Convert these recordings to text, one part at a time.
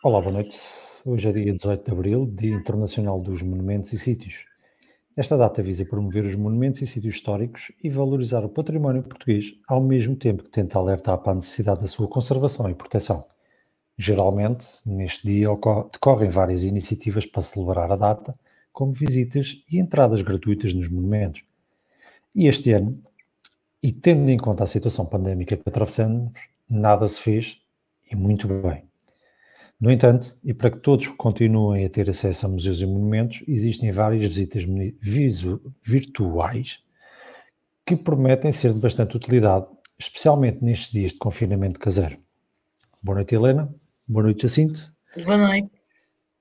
Olá, boa noite. Hoje é dia 18 de Abril, Dia Internacional dos Monumentos e Sítios. Esta data visa promover os monumentos e sítios históricos e valorizar o património português, ao mesmo tempo que tenta alertar para a necessidade da sua conservação e proteção. Geralmente, neste dia decorrem várias iniciativas para celebrar a data, como visitas e entradas gratuitas nos monumentos. E este ano, e tendo em conta a situação pandémica que atravessamos, nada se fez e muito bem. No entanto, e para que todos continuem a ter acesso a museus e monumentos, existem várias visitas virtuais que prometem ser de bastante utilidade, especialmente nestes dias de confinamento caseiro. Boa noite, Helena. Boa noite, Jacinto. Boa noite.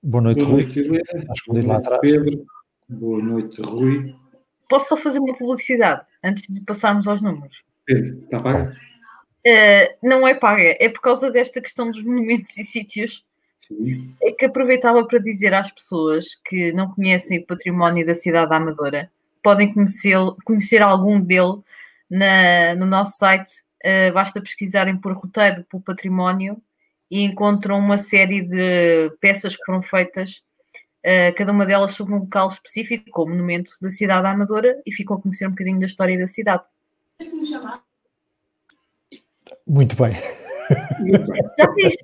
Boa noite, Boa Rui. noite, Helena. Está Boa escondido lá noite, atrás. Pedro. Boa noite, Rui. Posso só fazer uma publicidade antes de passarmos aos números? Pedro, está paga? Não é paga, é por causa desta questão dos monumentos e sítios. Sim. É que aproveitava para dizer às pessoas que não conhecem o património da cidade da Amadora, podem conhecer algum dele no nosso site. Basta pesquisarem por roteiro pelo património e encontram uma série de peças que foram feitas, cada uma delas sobre um local específico, como monumento da cidade da Amadora, e ficam a conhecer um bocadinho da história da cidade. Muito bem. Muito bem. Já fiz.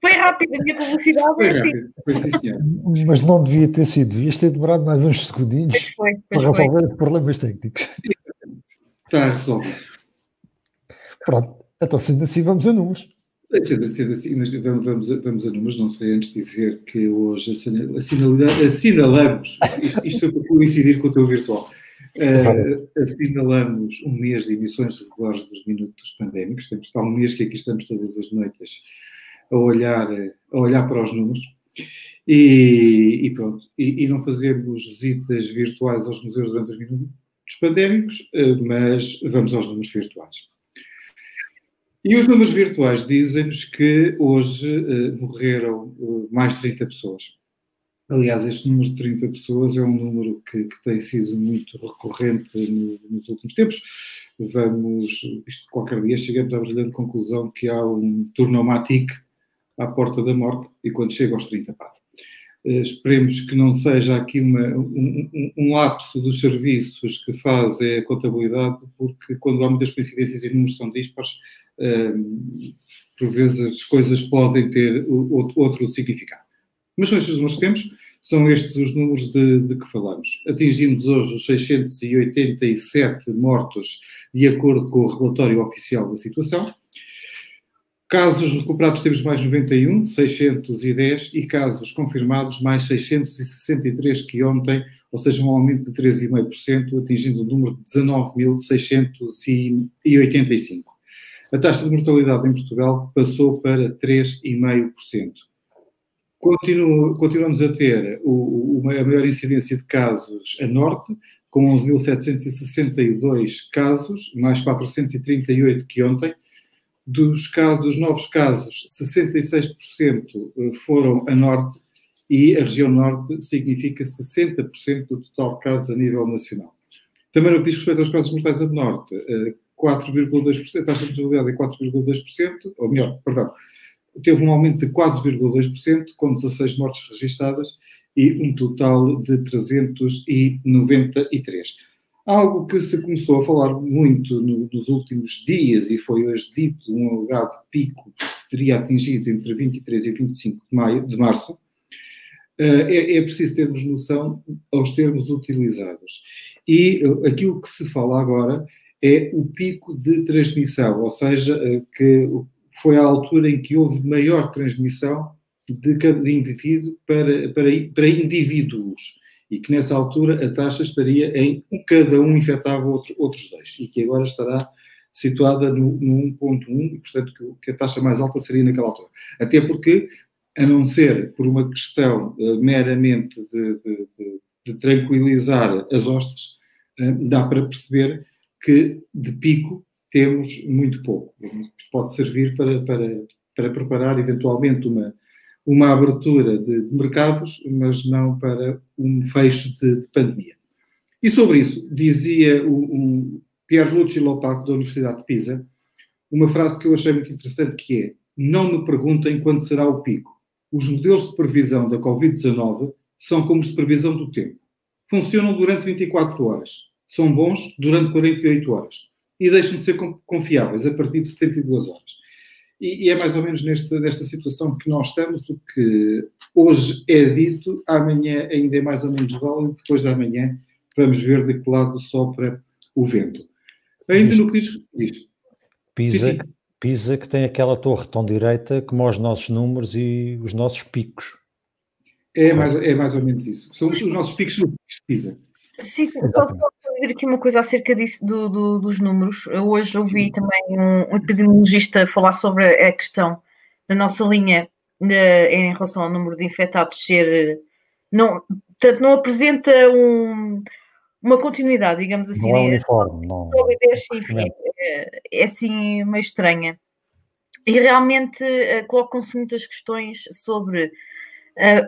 Foi rápido a minha publicidade. Foi rápido. Foi sim, senhor. Mas não devia ter sido, devias ter demorado mais uns segundinhos Pois para foi. resolver os problemas técnicos. Está resolvido. Pronto, então sendo assim vamos a números. Sendo assim, mas vamos a números. Não sei antes dizer que hoje assinalamos, isto é para coincidir com o teu virtual, assinalamos um mês de emissões regulares dos Minutos Pandémicos. Portanto, há um mês que aqui estamos todas as noites a olhar para os números e pronto. E não fazemos visitas virtuais aos museus durante os Minutos Pandémicos, mas vamos aos números virtuais. E os números virtuais dizem-nos que hoje morreram mais de 30 pessoas. Aliás, este número de 30 pessoas é um número que tem sido muito recorrente nos últimos tempos. Qualquer dia chegamos à brilhante conclusão que há um tournomatique à porta da morte e quando chega aos 30 passa. Esperemos que não seja aqui um lapso dos serviços que fazem a contabilidade, porque quando há muitas coincidências e números são dispares, por vezes as coisas podem ter outro significado. Mas são estes números que temos, são estes os números de que falamos. Atingimos hoje os 687 mortos, de acordo com o relatório oficial da situação. Casos recuperados temos mais 91, 610, e casos confirmados mais 663 que ontem, ou seja, um aumento de 3,5%, atingindo o número de 19.685. A taxa de mortalidade em Portugal passou para 3,5%. Continuamos a ter a maior incidência de casos a norte, com 11.762 casos, mais 438 que ontem. Dos novos casos, 66% foram a norte e a região norte significa 60% do total de casos a nível nacional. Também no que diz respeito aos casos mortais a norte, 4,2%, a taxa de mortalidade é 4,2%, ou melhor, perdão, teve um aumento de 4,2%, com 16 mortes registadas e um total de 393. Algo que se começou a falar muito nos últimos dias e foi hoje dito, um alegado pico que se teria atingido entre 23 e 25 de março, é preciso termos noção aos termos utilizados. E aquilo que se fala agora é o pico de transmissão, ou seja, que foi a altura em que houve maior transmissão de cada indivíduo para indivíduos. E que nessa altura a taxa estaria em cada um infectava outros dois, e que agora estará situada no 1,1, e portanto que a taxa mais alta seria naquela altura. Até porque, a não ser por uma questão meramente de tranquilizar as hostes, dá para perceber que de pico temos muito pouco. Pode servir para preparar eventualmente uma abertura de mercados, mas não para um fecho de pandemia. E sobre isso, dizia o Pierluigi Lopato, da Universidade de Pisa, uma frase que eu achei muito interessante, que é: não me perguntem quando será o pico, os modelos de previsão da Covid-19 são como os de previsão do tempo. Funcionam durante 24 horas. São bons durante 48 horas. E deixam de ser confiáveis a partir de 72 horas. E é mais ou menos nesta situação que nós estamos. O que hoje é dito, amanhã ainda é mais ou menos válido, depois da manhã vamos ver de que lado sopra o vento. Ainda no que diz. Pisa que tem aquela torre tão direita como os nossos números e os nossos picos. É mais ou menos isso. São os nossos picos no de Pisa. Sim, só dizer aqui uma coisa acerca disso dos números. Eu hoje ouvi também um epidemiologista falar sobre a questão da nossa linha em relação ao número de infectados ser... Portanto, não apresenta uma continuidade, digamos assim. Não é uniforme, não. É assim meio estranha. E realmente colocam-se muitas questões sobre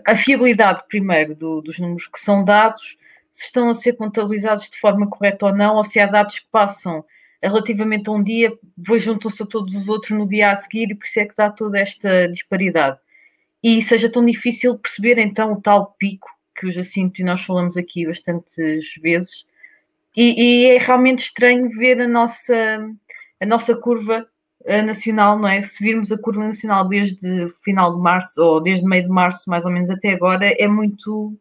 a fiabilidade, primeiro, dos números que são dados, se estão a ser contabilizados de forma correta ou não, ou se há dados que passam relativamente a um dia, depois juntam-se a todos os outros no dia a seguir, e por isso é que dá toda esta disparidade. E seja tão difícil perceber, então, o tal pico, que o Jacinto e nós falamos aqui bastantes vezes, e é realmente estranho ver a nossa curva nacional, não é? Se virmos a curva nacional desde final de março, ou desde meio de março, mais ou menos até agora, é muito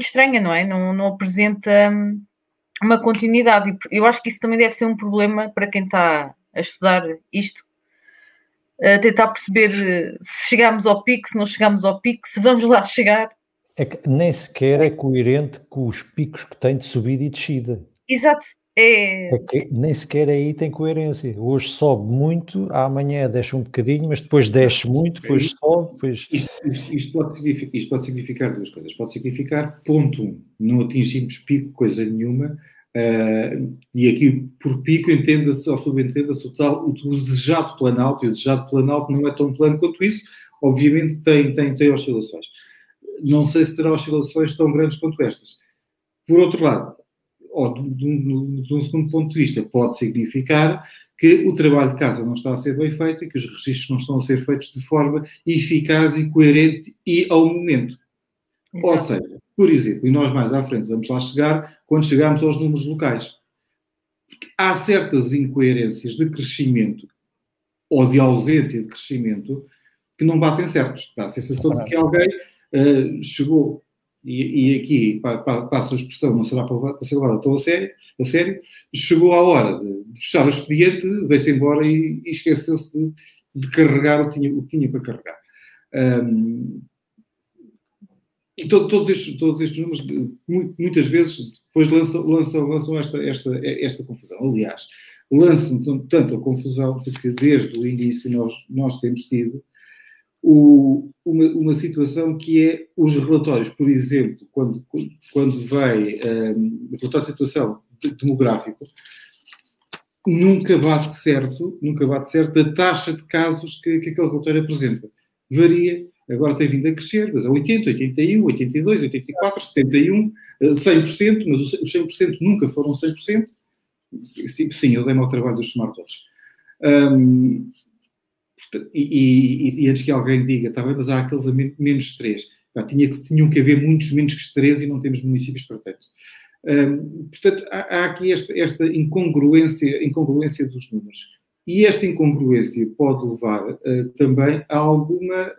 estranha, não é? Não apresenta uma continuidade. E eu acho que isso também deve ser um problema para quem está a estudar isto, tentar perceber se chegamos ao pico, se não chegamos ao pico, se vamos lá chegar. É que nem sequer é coerente com os picos que tem de subida e descida. Exato. É que nem sequer aí tem coerência. Hoje sobe muito, amanhã desce um bocadinho, mas depois desce muito, depois sobe, depois... Isto pode significar duas coisas. Pode significar, ponto 1, não atingimos pico, coisa nenhuma, e aqui por pico entenda-se ou subentenda-se o desejado planalto, e o desejado planalto não é tão plano quanto isso, obviamente tem oscilações. Não sei se terá oscilações tão grandes quanto estas. Por outro lado, de um segundo ponto de vista, pode significar que o trabalho de casa não está a ser bem feito e que os registros não estão a ser feitos de forma eficaz e coerente e ao momento. Exato. Ou seja, por exemplo, e nós mais à frente vamos lá chegar quando chegarmos aos números locais. Porque há certas incoerências de crescimento ou de ausência de crescimento que não batem certos. Dá a sensação de que alguém chegou... E aqui, passo a expressão, não será para ser levada tão a sério, chegou a hora de fechar o expediente, veio-se embora e esqueceu-se de carregar o que tinha para carregar. E todos estes números, muitas vezes, depois lançam esta confusão. Aliás, lançam tanto a confusão de que, desde o início, nós temos tido uma situação que é os relatórios, por exemplo, quando vem o relatório de situação demográfico, nunca bate certo a taxa de casos que aquele relatório apresenta. Varia, agora tem vindo a crescer, mas é 80, 81, 82, 84, 71, 100%, mas os 100% nunca foram 100%. Sim, eu dei-me ao trabalho de os somar todos. E antes que alguém diga, está bem, mas há aqueles a menos 3. Tinham que haver muitos menos que 3 e não temos municípios para tanto. Portanto, há aqui esta incongruência dos números. E esta incongruência pode levar também a alguma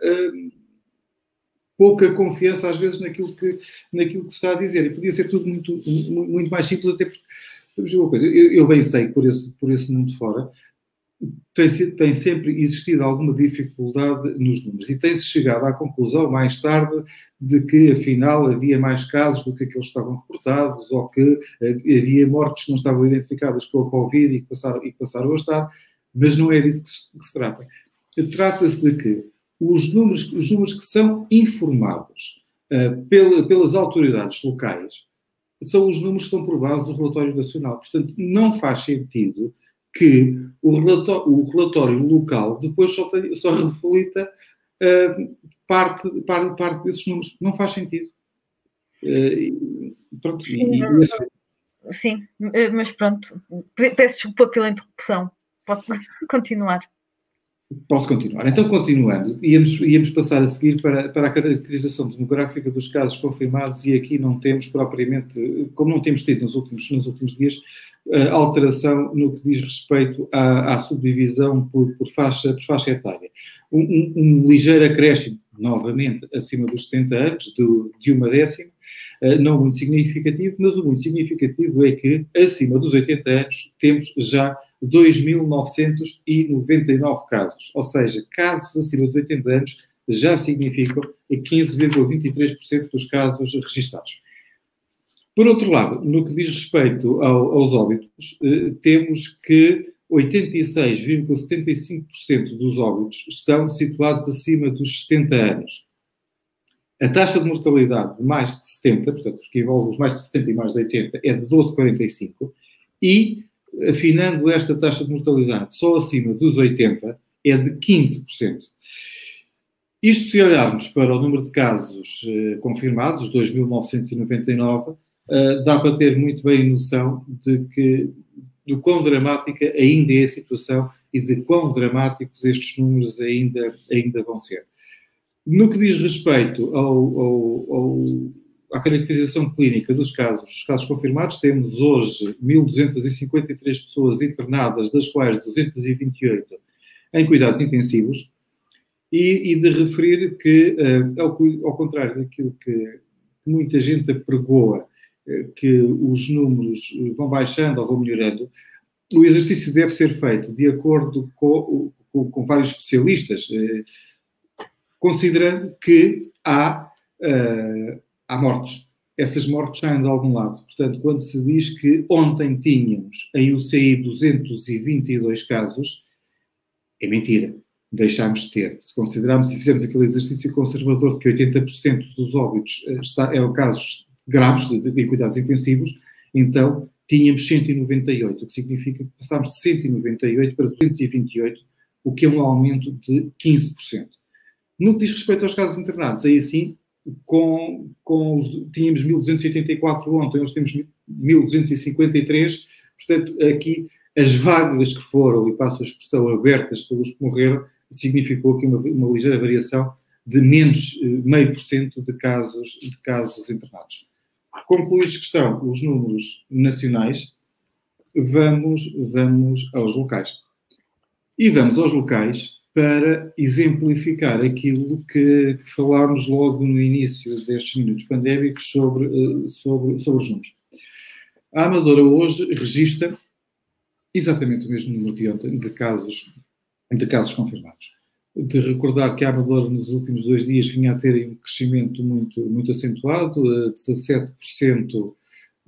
pouca confiança, às vezes, naquilo que se está a dizer. E podia ser tudo muito mais simples, até porque, vamos ver uma coisa, eu bem sei, por esse mundo fora, tem sempre existido alguma dificuldade nos números e tem-se chegado à conclusão mais tarde de que afinal havia mais casos do que aqueles que estavam reportados ou que havia mortes que não estavam identificadas com a Covid e que passaram a estar, mas não é disso que se trata. Trata-se de que os números que são informados pelas autoridades locais são os números que estão por base do relatório nacional. Portanto, não faz sentido que o relatório local depois só reflita parte desses números. Não faz sentido. Pronto. Sim, mas pronto. Peço desculpa pela interrupção. Pode continuar. Posso continuar. Então, continuando, íamos passar a seguir para a caracterização demográfica dos casos confirmados, e aqui não temos propriamente, como não temos tido nos últimos dias, alteração no que diz respeito à subdivisão por faixa etária. Um ligeiro acréscimo, novamente, acima dos 70 anos, de 1/10, não muito significativo, mas o muito significativo é que, acima dos 80 anos, temos já 2.999 casos, ou seja, casos acima dos 80 anos já significam 15,23% dos casos registados. Por outro lado, no que diz respeito aos óbitos, temos que 86,75% dos óbitos estão situados acima dos 70 anos. A taxa de mortalidade de mais de 70, portanto, os que envolvem os mais de 70 e mais de 80, é de 12,45, e, afinando esta taxa de mortalidade só acima dos 80, é de 15%. Isto, se olharmos para o número de casos confirmados, 2.999, dá para ter muito bem noção do quão dramática ainda é a situação e de quão dramáticos estes números ainda vão ser. No que diz respeito à caracterização clínica dos casos confirmados, temos hoje 1.253 pessoas internadas, das quais 228 em cuidados intensivos, e de referir que, ao contrário daquilo que muita gente apregoa, que os números vão baixando ou vão melhorando, o exercício deve ser feito de acordo com vários especialistas, considerando que há mortes. Essas mortes saem de algum lado. Portanto, quando se diz que ontem tínhamos em UCI 222 casos, é mentira. Deixámos de ter. Se considerarmos e fizermos aquele exercício conservador de que 80% dos óbitos eram casos graves de cuidados intensivos, então tínhamos 198, o que significa que passámos de 198 para 228, o que é um aumento de 15%. No que diz respeito aos casos internados, aí sim, tínhamos 1.284 ontem, hoje temos 1.253, portanto, aqui as vagas que foram, e passo a expressão, abertas pelos que morreram, significou aqui uma ligeira variação de menos 0,5% de casos internados. Concluídos que estão os números nacionais, vamos aos locais. E vamos aos locais para exemplificar aquilo que falámos logo no início destes minutos pandémicos sobre os números. A Amadora hoje registra exatamente o mesmo número de ontem de casos confirmados. De recordar que a Amadora nos últimos 2 dias vinha a ter um crescimento muito acentuado, 17%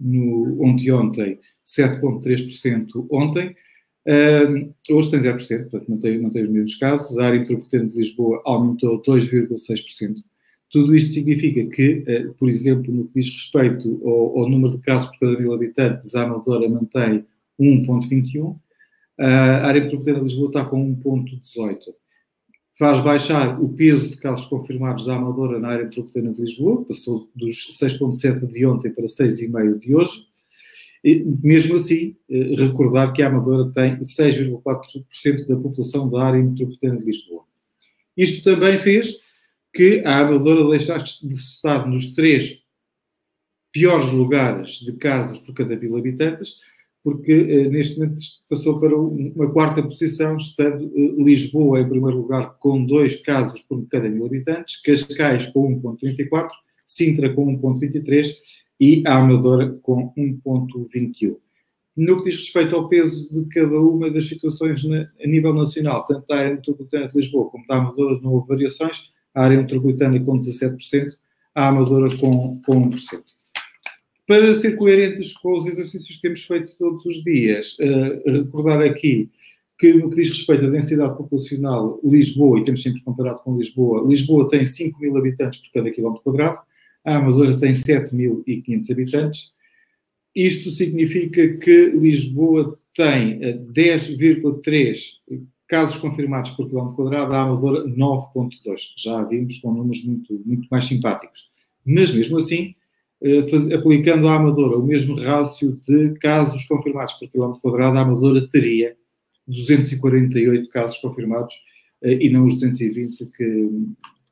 ontem, 7,3% ontem. Hoje tem 0%, portanto não tem os mesmos casos. A área metropolitana de Lisboa aumentou 2,6%. Tudo isto significa que, por exemplo, no que diz respeito ao número de casos por cada 1.000 habitantes, a Amadora mantém 1,21%. A área metropolitana de Lisboa está com 1,18%. Faz baixar o peso de casos confirmados da Amadora na área metropolitana de Lisboa, passou dos 6,7% de ontem para 6,5% de hoje. E, mesmo assim, recordar que a Amadora tem 6,4% da população da área metropolitana de Lisboa. Isto também fez que a Amadora deixasse de estar nos 3 piores lugares de casos por cada 1.000 habitantes, porque neste momento passou para uma 4ª posição, estando Lisboa em primeiro lugar com 2 casos por cada 1.000 habitantes, Cascais com 1,34, Sintra com 1,23 e a Amadora com 1,21. No que diz respeito ao peso de cada uma das situações a nível nacional, tanto da área metropolitana de Lisboa como da Amadora, não houve variações, a área metropolitana com 17%, a Amadora com 1%. Para ser coerentes com os exercícios que temos feito todos os dias, recordar aqui que no que diz respeito à densidade populacional, Lisboa, e temos sempre comparado com Lisboa tem 5.000 habitantes por cada quilómetro quadrado, a Amadora tem 7.500 habitantes. Isto significa que Lisboa tem 10,3 casos confirmados por quilómetro quadrado, a Amadora 9,2. Já vimos com números muito mais simpáticos. Mas mesmo assim, aplicando à Amadora o mesmo rácio de casos confirmados por quilómetro quadrado, a Amadora teria 248 casos confirmados, e não os 220 que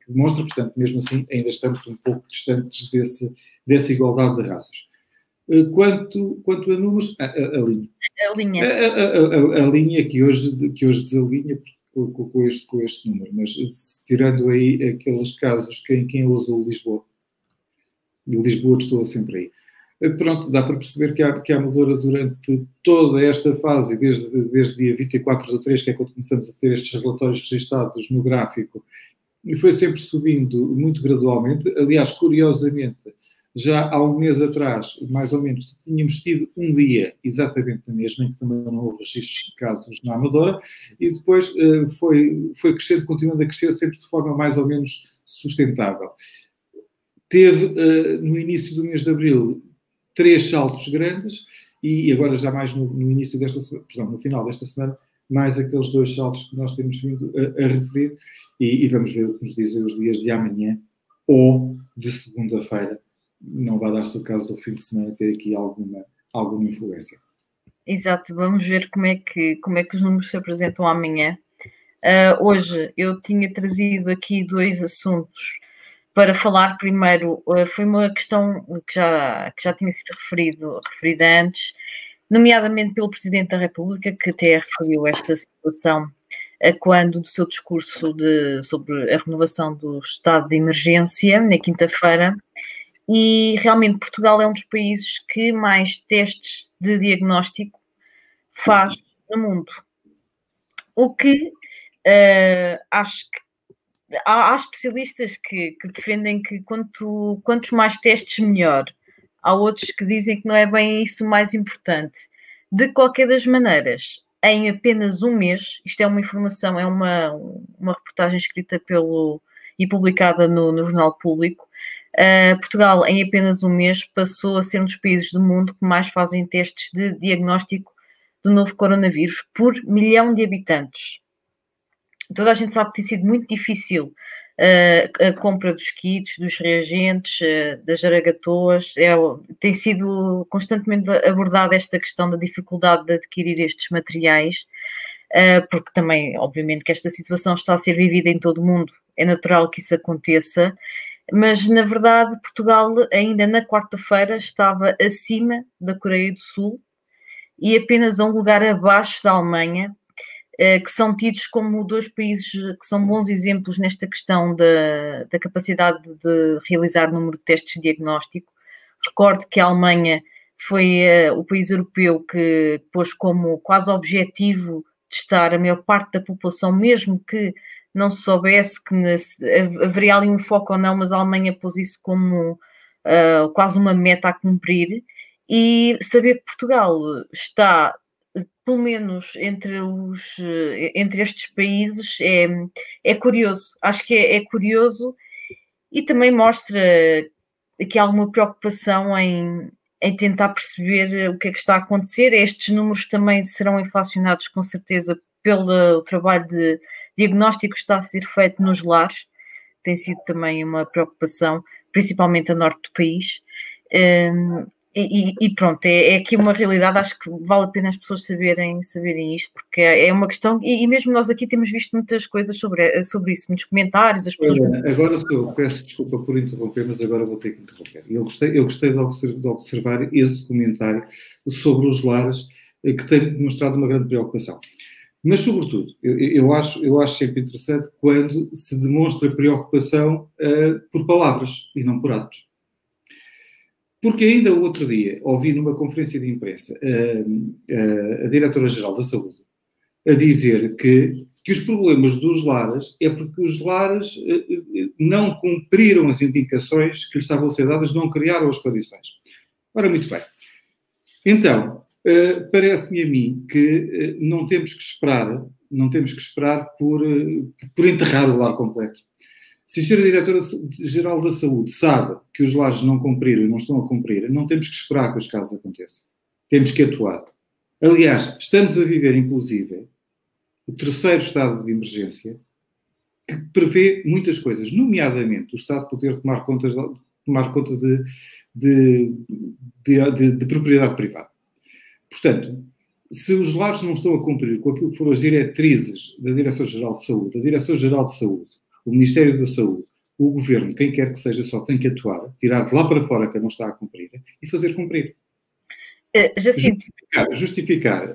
demonstra. Portanto, mesmo assim, ainda estamos um pouco distantes dessa igualdade de raças. Quanto a números, a linha. A linha que hoje desalinha com este número, mas tirando aí aqueles casos em quem usou Lisboa. E Lisboa estou sempre aí. Pronto, dá para perceber que a Amadora, durante toda esta fase, desde dia 24/3, que é quando começamos a ter estes relatórios registados no gráfico, e foi sempre subindo muito gradualmente. Aliás, curiosamente, já há um mês atrás, mais ou menos, tínhamos tido um dia exatamente na mesma, em que também não houve registros de casos na Amadora, e depois foi crescendo, continuando a crescer, sempre de forma mais ou menos sustentável. Teve, no início do mês de abril, 3 saltos grandes, e agora já mais no início desta semana, perdão, no final desta semana, mais aqueles 2 saltos que nós temos vindo a referir, e vamos ver o que nos dizem os dias de amanhã ou de segunda-feira. Não vai dar-se o caso do fim de semana ter aqui alguma influência. Exato, vamos ver como é que os números se apresentam amanhã. Hoje eu tinha trazido aqui 2 assuntos para falar. Primeiro, foi uma questão que já tinha sido referida antes, nomeadamente pelo Presidente da República, que até referiu esta situação quando do seu discurso sobre a renovação do estado de emergência, na quinta-feira. E realmente Portugal é um dos países que mais testes de diagnóstico faz no mundo. O que acho que há especialistas que defendem que quantos mais testes, melhor. Há outros que dizem que não é bem isso o mais importante. De qualquer das maneiras, em apenas um mês, isto é uma informação, é uma reportagem escrita e publicada no Jornal Público, Portugal, em apenas um mês, passou a ser um dos países do mundo que mais fazem testes de diagnóstico do novo coronavírus por 1 milhão de habitantes. Toda a gente sabe que tem sido muito difícil a compra dos kits, dos reagentes, das jaragatoas. Tem sido constantemente abordada esta questão da dificuldade de adquirir estes materiais, porque também, obviamente, que esta situação está a ser vivida em todo o mundo. É natural que isso aconteça. Mas, na verdade, Portugal, ainda na quarta-feira, estava acima da Coreia do Sul e apenas a um lugar abaixo da Alemanha, que são tidos como 2 países que são bons exemplos nesta questão da capacidade de realizar o número de testes de diagnóstico. Recordo que a Alemanha foi o país europeu que pôs como quase objetivo testar a maior parte da população, mesmo que não se soubesse que haveria ali um foco ou não, mas a Alemanha pôs isso como quase uma meta a cumprir. E saber que Portugal está, pelo menos, entre estes países é curioso. Acho que é curioso e também mostra que há alguma preocupação em tentar perceber o que é que está a acontecer. Estes números também serão inflacionados, com certeza, pelo trabalho de diagnóstico que está a ser feito nos lares. Tem sido também uma preocupação, principalmente a norte do país. E pronto, é aqui uma realidade. Acho que vale a pena as pessoas saberem isto, porque é uma questão, e mesmo nós aqui temos visto muitas coisas sobre isso, muitos comentários, as pessoas... Agora eu peço desculpa por interromper, mas agora vou ter que interromper. Eu gostei de observar esse comentário sobre os lares, que tem demonstrado uma grande preocupação. Mas, sobretudo, eu acho sempre interessante quando se demonstra preocupação por palavras e não por atos. Porque ainda o outro dia ouvi numa conferência de imprensa a Diretora-Geral da Saúde a dizer que os problemas dos lares é porque os lares não cumpriram as indicações que lhes estavam a ser dadas, não criaram as condições. Ora, muito bem. Então, parece-me a mim que não temos que esperar por enterrar o lar completo. Se a senhora Diretora-Geral da Saúde sabe que os lares não cumpriram e não estão a cumprir, não temos que esperar que os casos aconteçam. Temos que atuar. Aliás, estamos a viver, inclusive, o 3º estado de emergência, que prevê muitas coisas, nomeadamente o Estado poder tomar conta de propriedade privada. Portanto, Se os lares não estão a cumprir com aquilo que foram as diretrizes da Direção-Geral de Saúde, a Direção-Geral de Saúde, o Ministério da Saúde, o Governo, quem quer que seja, só tem que atuar, tirar de lá para fora que não está a cumprir e fazer cumprir. Justificar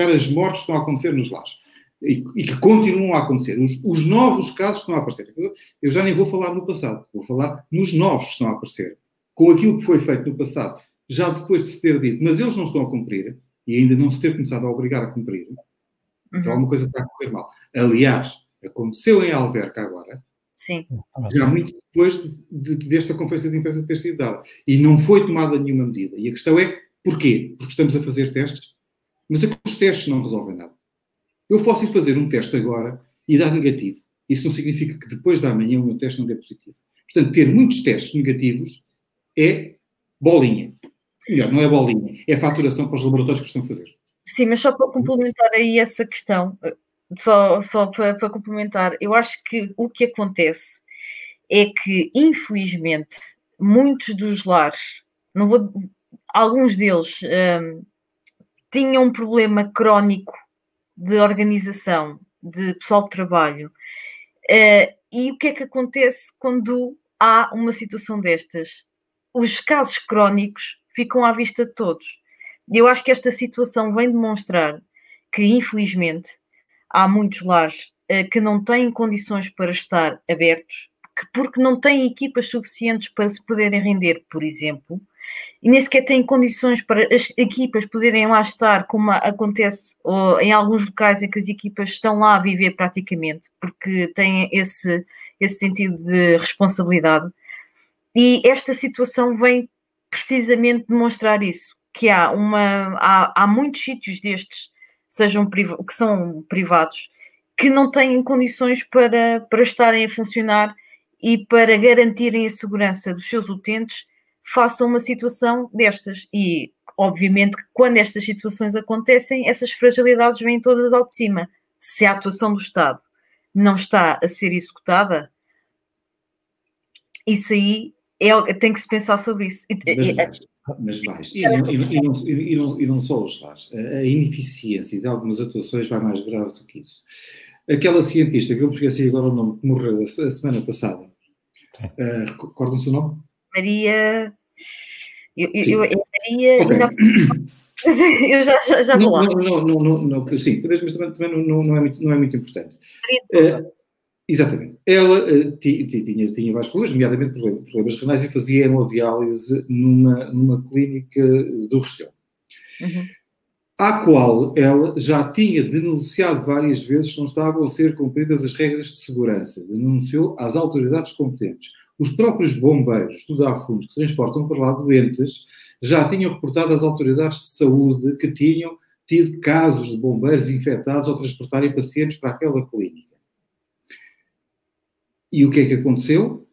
as mortes que estão a acontecer nos lares e que continuam a acontecer. Os novos casos estão a aparecer. Eu já nem vou falar no passado, vou falar nos novos que estão a aparecer. Com aquilo que foi feito no passado, já depois de se ter dito, mas eles não estão a cumprir e ainda não se ter começado a obrigar a cumprir, então alguma coisa está a correr mal. Aliás, aconteceu em Alverca agora, sim, já muito depois desta conferência de imprensa ter sido dada. E não foi tomada nenhuma medida. E a questão é, porquê? Porque estamos a fazer testes, mas é que os testes não resolvem nada. Eu posso ir fazer um teste agora e dar negativo. Isso não significa que depois da manhã o meu teste não dê positivo. Portanto, ter muitos testes negativos é bolinha. Melhor, não é bolinha. É faturação para os laboratórios que estão a fazer. Sim, mas só para complementar aí essa questão, só para complementar, eu acho que o que acontece é que, infelizmente, muitos dos lares, alguns deles tinham um problema crónico de organização, de pessoal de trabalho. E o que é que acontece quando há uma situação destas? Os casos crónicos ficam à vista de todos. E eu acho que esta situação vem demonstrar que, infelizmente, há muitos lares que não têm condições para estar abertos, porque não têm equipas suficientes para se poderem render, por exemplo, e nem sequer têm condições para as equipas poderem lá estar, como acontece em alguns locais em que as equipas estão lá a viver praticamente, porque têm esse sentido de responsabilidade. E esta situação vem precisamente demonstrar isso, que há muitos sítios destes, que são privados, que não têm condições para estarem a funcionar e para garantirem a segurança dos seus utentes face a uma situação destas. E, obviamente, que quando estas situações acontecem, essas fragilidades vêm todas ao de cima. Se a atuação do Estado não está a ser executada, isso aí tem que se pensar sobre isso. Mas mais. E não só os lares. A ineficiência de algumas atuações vai mais grave do que isso. Aquela cientista, que eu me esqueci agora o nome, que morreu a semana passada. Recordam-se o nome? Maria... Maria... Okay. Eu já vou lá. Não, sim, mas também não é muito importante. Exatamente. Ela tinha vários problemas, nomeadamente problemas renais, e fazia hemodiálise numa clínica do Restelo. Uhum. À qual ela já tinha denunciado várias vezes que não estavam a ser cumpridas as regras de segurança. Denunciou às autoridades competentes. Os próprios bombeiros do Dafundo, que transportam para lá doentes, já tinham reportado às autoridades de saúde que tinham tido casos de bombeiros infectados ao transportarem pacientes para aquela clínica. E o que é que aconteceu?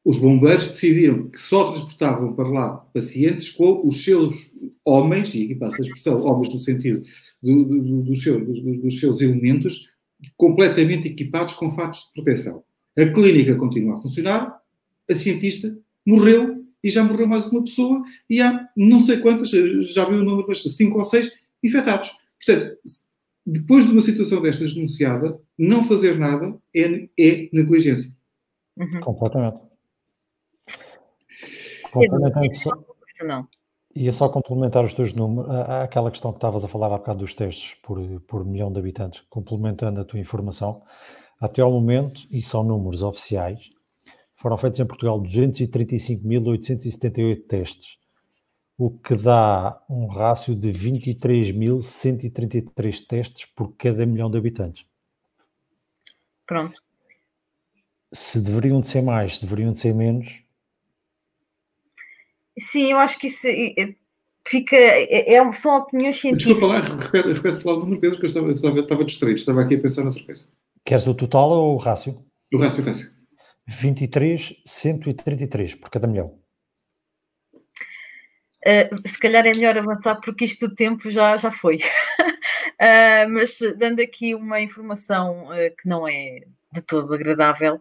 Os bombeiros decidiram que só transportavam para lá pacientes com os seus homens, e aqui passa a expressão, homens no sentido dos seus elementos, completamente equipados com fatos de proteção. A clínica continua a funcionar, a cientista morreu, e já morreu mais uma pessoa, e há não sei quantas, já viu o número, mas 5 ou 6 infectados. Portanto, depois de uma situação destas denunciada, não fazer nada é negligência. Uhum. Completamente. Não. Ia só complementar os teus números, aquela questão que estavas a falar há bocado dos testes por milhão de habitantes, complementando a tua informação, até ao momento, e são números oficiais, foram feitos em Portugal 235.878 testes, o que dá um rácio de 23.133 testes por cada milhão de habitantes. Pronto. Se deveriam de ser mais, se deveriam de ser menos. Sim, eu acho que isso são opiniões científicas. Desculpa lá, repete lá o número, Pedro, que eu estava distraído, estava aqui a pensar noutra coisa. Queres o total ou o rácio? O rácio. 23.133 por cada milhão. Se calhar é melhor avançar porque isto do tempo já foi. Mas dando aqui uma informação que não é de todo agradável,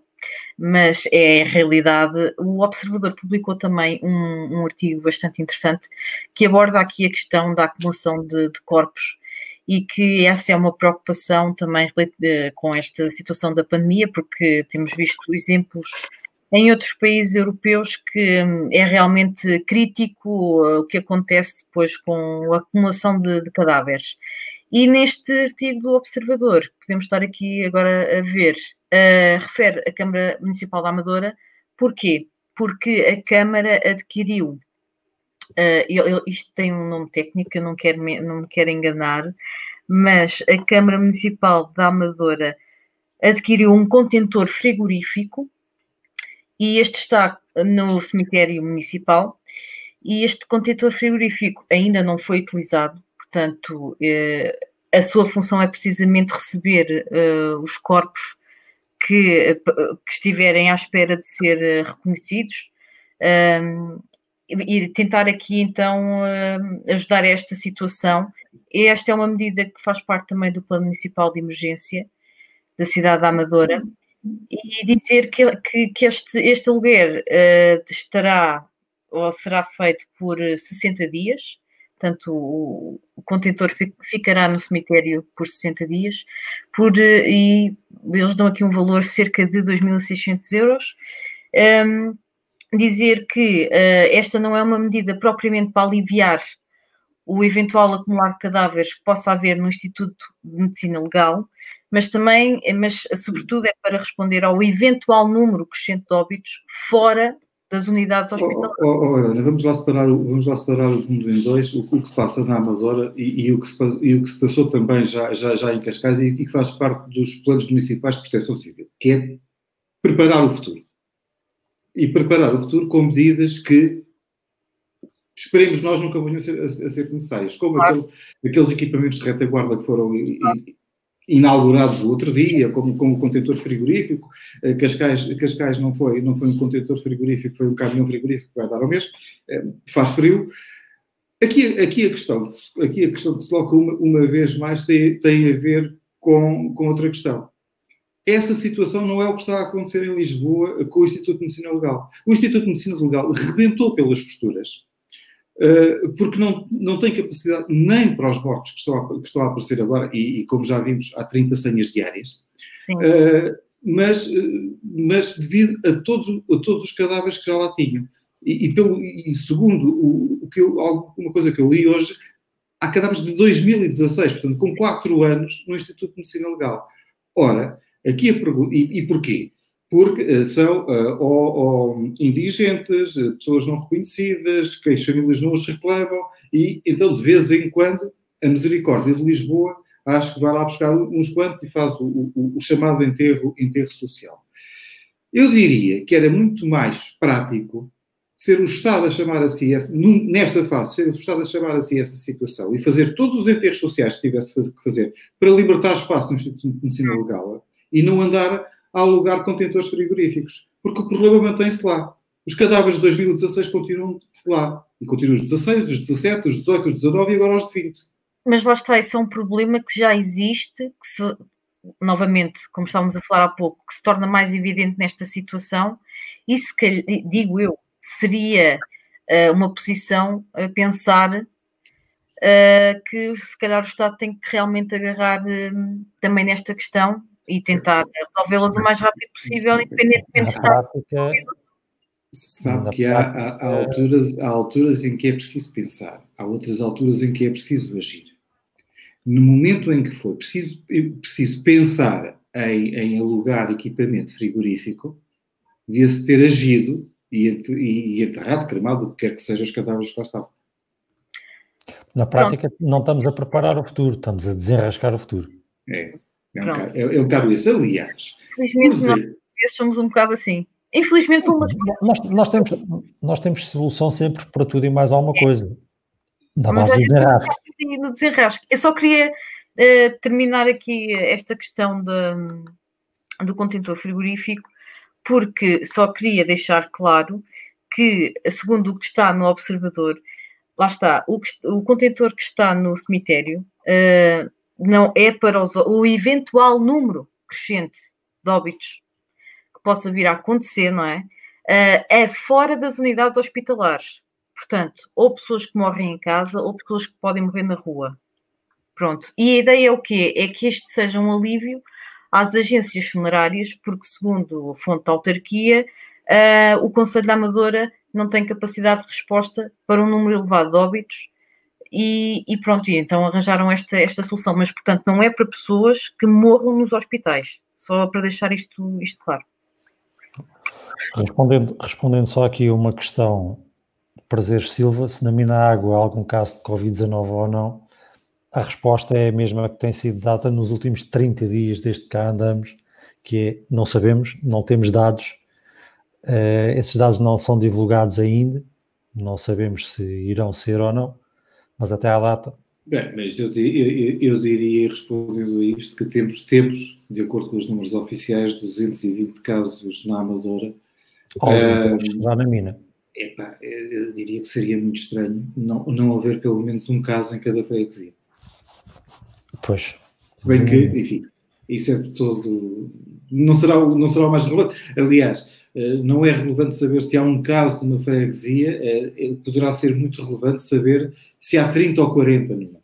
mas é a realidade. O Observador publicou também um artigo bastante interessante que aborda aqui a questão da acumulação de corpos e que essa é uma preocupação também com esta situação da pandemia, porque temos visto exemplos em outros países europeus que é realmente crítico o que acontece depois com a acumulação de cadáveres. E neste artigo do Observador, podemos estar aqui agora a ver, refere a Câmara Municipal da Amadora. Porquê? Porque a Câmara adquiriu, isto tem um nome técnico, eu não me quero enganar, mas a Câmara Municipal da Amadora adquiriu um contentor frigorífico e este está no cemitério municipal e este contentor frigorífico ainda não foi utilizado. Portanto, a sua função é precisamente receber os corpos que estiverem à espera de ser reconhecidos e tentar aqui, então, ajudar a esta situação. Esta é uma medida que faz parte também do Plano Municipal de Emergência da cidade da Amadora. E dizer que este aluguer estará ou será feito por 60 dias. Portanto, o contentor ficará no cemitério por 60 dias, e eles dão aqui um valor cerca de 2.600 euros. Dizer que esta não é uma medida propriamente para aliviar o eventual acumular de cadáveres que possa haver no Instituto de Medicina Legal, mas sobretudo é para responder ao eventual número crescente de óbitos fora das unidades hospitalares. Ana, vamos lá separar o mundo em dois, o que se passa na Amadora e o que se passou também já em Cascais e que faz parte dos planos municipais de proteção civil, que é preparar o futuro. E preparar o futuro com medidas que esperemos nós nunca venham a ser necessárias, como aqueles equipamentos de retaguarda que foram inaugurados o outro dia, como o contentor frigorífico. Cascais não foi um contentor frigorífico, foi um caminhão frigorífico que vai dar ao mesmo, faz frio. Aqui a questão que se coloca uma vez mais tem a ver com outra questão. Essa situação não é o que está a acontecer em Lisboa com o Instituto de Medicina Legal. O Instituto de Medicina Legal rebentou pelas costuras, porque não tem capacidade nem para os mortos que estão a aparecer agora, e como já vimos, há 30 senhas diárias, mas devido a todos os cadáveres que já lá tinham. E segundo alguma coisa que eu li hoje, há cadáveres de 2016, portanto, com 4 anos no Instituto de Medicina Legal. Ora, aqui a pergunta, e porquê? Porque são ou indigentes, pessoas não reconhecidas, que as famílias não os reclamam, e então, de vez em quando, a Misericórdia de Lisboa, acho que vai lá buscar uns quantos e faz o chamado enterro social. Eu diria que era muito mais prático ser o Estado a chamar a si, nesta fase, ser o Estado a chamar a si essa situação e fazer todos os enterros sociais que tivesse que fazer para libertar espaço no Instituto de Medicina Legal e não andar a alugar contentores frigoríficos, porque o problema mantém-se lá. Os cadáveres de 2016 continuam lá. E continuam os 16, os 17, os 18, os 19 e agora os de 20. Mas lá está, esse é um problema que já existe, novamente, como estávamos a falar há pouco, que se torna mais evidente nesta situação e, se calhar, digo eu, seria uma posição a pensar que se calhar o Estado tem que realmente agarrar também nesta questão e tentar resolvê-las o mais rápido possível, independentemente de estar... Sabe que há alturas em que é preciso pensar, há outras alturas em que é preciso agir. No momento em que for preciso pensar em alugar equipamento frigorífico, devia-se ter agido e enterrado, cremado, o que quer que sejam os cadáveres que lá estavam. Na prática, não estamos a preparar o futuro, estamos a desenrascar o futuro. É um bocado isso. Aliás, infelizmente nós somos um bocado assim. Infelizmente, nós temos solução sempre para tudo e mais alguma coisa. Na base do desenrasque. No desenrasque. Eu só queria terminar aqui esta questão do contentor frigorífico, porque só queria deixar claro que, segundo o que está no Observador, lá está, o contentor que está no cemitério não é para o eventual número crescente de óbitos que possa vir a acontecer, não é? É fora das unidades hospitalares. Portanto, ou pessoas que morrem em casa, ou pessoas que podem morrer na rua. Pronto. E a ideia é o quê? É que este seja um alívio às agências funerárias, porque, segundo a fonte da autarquia, o Conselho da Amadora não tem capacidade de resposta para um número elevado de óbitos e pronto, e então arranjaram esta solução. Mas, portanto, não é para pessoas que morram nos hospitais. Só para deixar isto claro. Respondendo só aqui a uma questão, Prazeres Silva, se na mina água há algum caso de Covid-19 ou não, a resposta é a mesma que tem sido dada nos últimos 30 dias desde que cá andamos, que é, não sabemos, não temos dados, esses dados não são divulgados ainda, não sabemos se irão ser ou não, mas até à data... Bem, mas eu diria, respondendo a isto, que temos, de acordo com os números oficiais, 220 casos na Amadora. Lá na mina. Eu diria que seria muito estranho não haver pelo menos um caso em cada freguesia. Pois. Se bem que, enfim, isso é de todo... Não será o mais relevante. Aliás, não é relevante saber se há um caso numa freguesia, poderá ser muito relevante saber se há 30 ou 40 numa.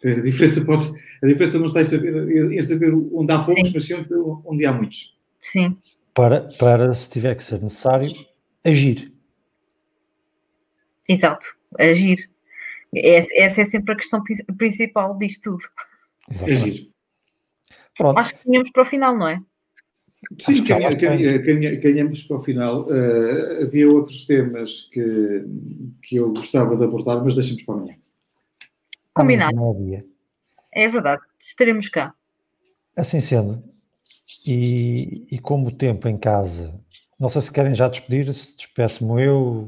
A diferença não está em saber onde há poucos, sim, mas sempre onde há muitos. Sim. Para, se tiver que ser necessário, agir. Exato, agir. Essa é sempre a questão principal disto tudo. Exatamente. Agir. Pronto. Acho que caminhamos para o final, não é? Sim, caminhamos para o final. Havia outros temas que eu gostava de abordar, mas deixamos para amanhã. Combinado. É verdade, estaremos cá. Assim sendo, e como o tempo em casa, não sei se querem já despedir-se, despeço-me eu.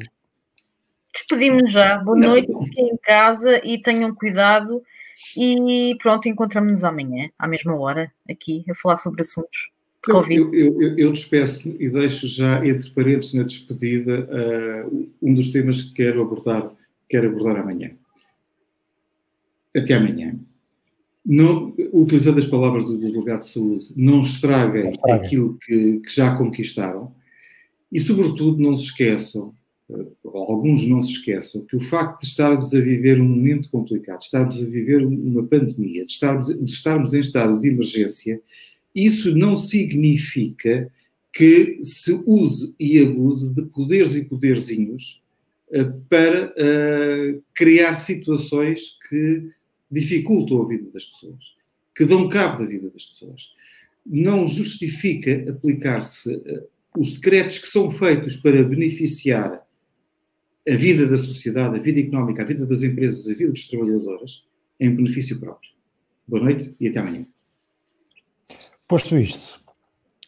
Despedimos-nos já. Boa noite, fiquem em casa e tenham cuidado. E pronto, encontramos-nos amanhã, à mesma hora, aqui, a falar sobre assuntos de Covid. Eu despeço-me e deixo já, entre parênteses, na despedida, um dos temas que quero abordar amanhã. Até amanhã. Não, utilizando as palavras do delegado de saúde, não estraguem aquilo que já conquistaram e, sobretudo, não se esqueçam, alguns não se esqueçam, que o facto de estarmos a viver um momento complicado, de estarmos a viver uma pandemia, de estarmos em estado de emergência, isso não significa que se use e abuse de poderes e poderzinhos para criar situações que dificultam a vida das pessoas, que dão cabo da vida das pessoas. Não justifica aplicar-se os decretos que são feitos para beneficiar a vida da sociedade, a vida económica, a vida das empresas, a vida dos trabalhadores, em benefício próprio. Boa noite e até amanhã. Posto isto,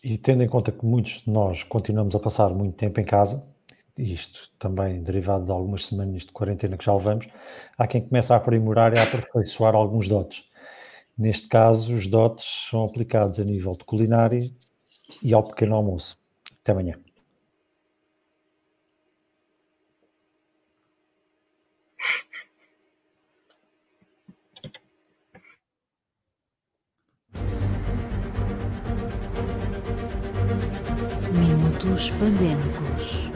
e tendo em conta que muitos de nós continuamos a passar muito tempo em casa, isto também derivado de algumas semanas de quarentena que já levamos, há quem comece a aprimorar e a aperfeiçoar alguns dotes. Neste caso, os dotes são aplicados a nível de culinária e ao pequeno almoço. Até amanhã. Minutos pandêmicos.